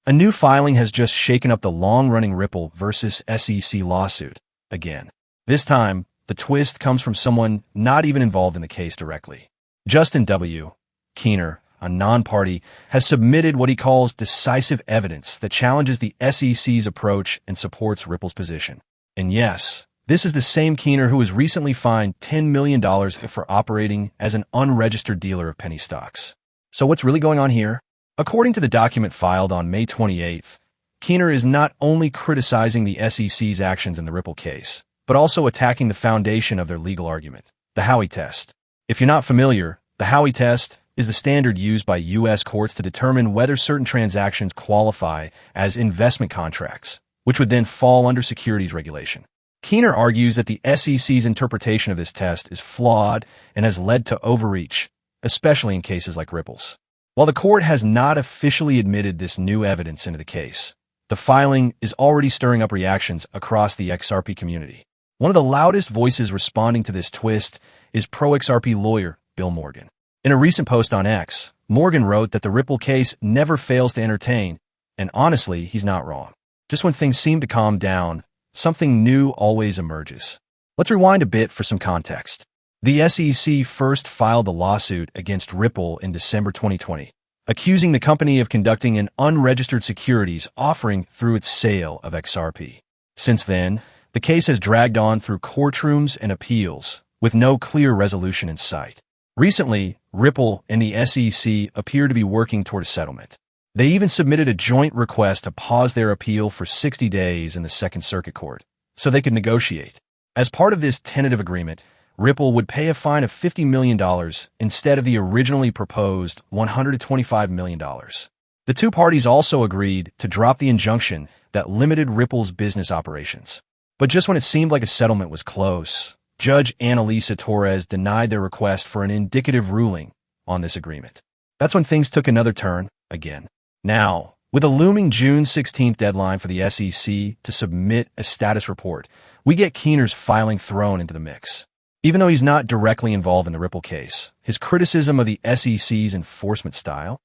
A new filing has just shaken up the long-running Ripple versus SEC lawsuit again. This time, the twist comes from someone not even involved in the case directly. Justin W. Keener, a non-party, has submitted what he calls decisive evidence that challenges the SEC's approach and supports Ripple's position. And yes, this is the same Keener who was recently fined $10 million for operating as an unregistered dealer of penny stocks. So what's really going on here? According to the document filed on May 28th, Keener is not only criticizing the SEC's actions in the Ripple case, but also attacking the foundation of their legal argument, the Howey Test. If you're not familiar, the Howey Test is the standard used by U.S. courts to determine whether certain transactions qualify as investment contracts, which would then fall under securities regulation. Keener argues that the SEC's interpretation of this test is flawed and has led to overreach, especially in cases like Ripple's. While the court has not officially admitted this new evidence into the case, the filing is already stirring up reactions across the XRP community. One of the loudest voices responding to this twist is pro-XRP lawyer Bill Morgan. In a recent post on X, Morgan wrote that the Ripple case never fails to entertain, and honestly, he's not wrong. Just when things seem to calm down, something new always emerges. Let's rewind a bit for some context. The SEC first filed a lawsuit against Ripple in December 2020, accusing the company of conducting an unregistered securities offering through its sale of XRP. Since then, the case has dragged on through courtrooms and appeals, with no clear resolution in sight. Recently, Ripple and the SEC appear to be working toward a settlement. They even submitted a joint request to pause their appeal for 60 days in the Second Circuit Court, so they could negotiate. As part of this tentative agreement, Ripple would pay a fine of $50 million instead of the originally proposed $125 million. The two parties also agreed to drop the injunction that limited Ripple's business operations. But just when it seemed like a settlement was close, Judge Annalisa Torres denied their request for an indicative ruling on this agreement. That's when things took another turn again. Now, with a looming June 16th deadline for the SEC to submit a status report, we get Keener's filing thrown into the mix. Even though he's not directly involved in the Ripple case, his criticism of the SEC's enforcement style,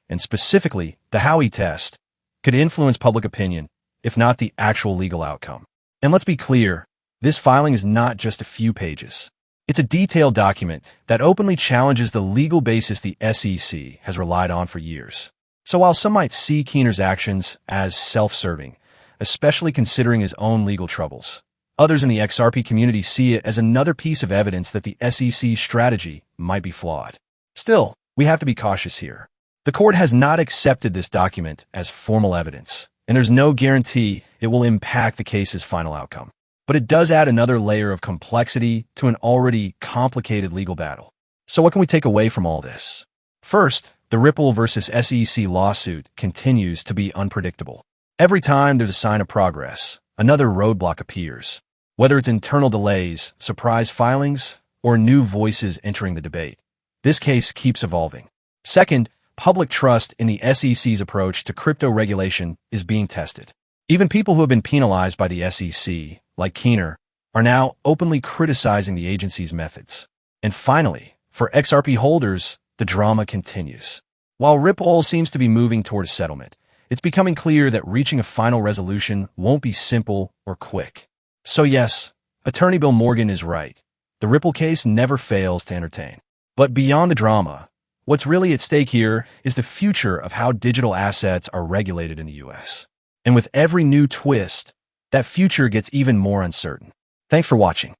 and specifically the Howey Test, could influence public opinion, if not the actual legal outcome. And let's be clear, this filing is not just a few pages. It's a detailed document that openly challenges the legal basis the SEC has relied on for years. So while some might see Keener's actions as self-serving, especially considering his own legal troubles, others in the XRP community see it as another piece of evidence that the SEC's strategy might be flawed. Still, we have to be cautious here. The court has not accepted this document as formal evidence, and there's no guarantee it will impact the case's final outcome. But it does add another layer of complexity to an already complicated legal battle. So what can we take away from all this? First, the Ripple versus SEC lawsuit continues to be unpredictable. Every time there's a sign of progress, another roadblock appears. Whether it's internal delays, surprise filings, or new voices entering the debate, this case keeps evolving. Second, public trust in the SEC's approach to crypto regulation is being tested. Even people who have been penalized by the SEC, like Keener, are now openly criticizing the agency's methods. And finally, for XRP holders, the drama continues. While Ripple seems to be moving toward a settlement, it's becoming clear that reaching a final resolution won't be simple or quick. So yes, Attorney Bill Morgan is right. The Ripple case never fails to entertain. But beyond the drama, what's really at stake here is the future of how digital assets are regulated in the U.S. And with every new twist, that future gets even more uncertain. Thanks for watching.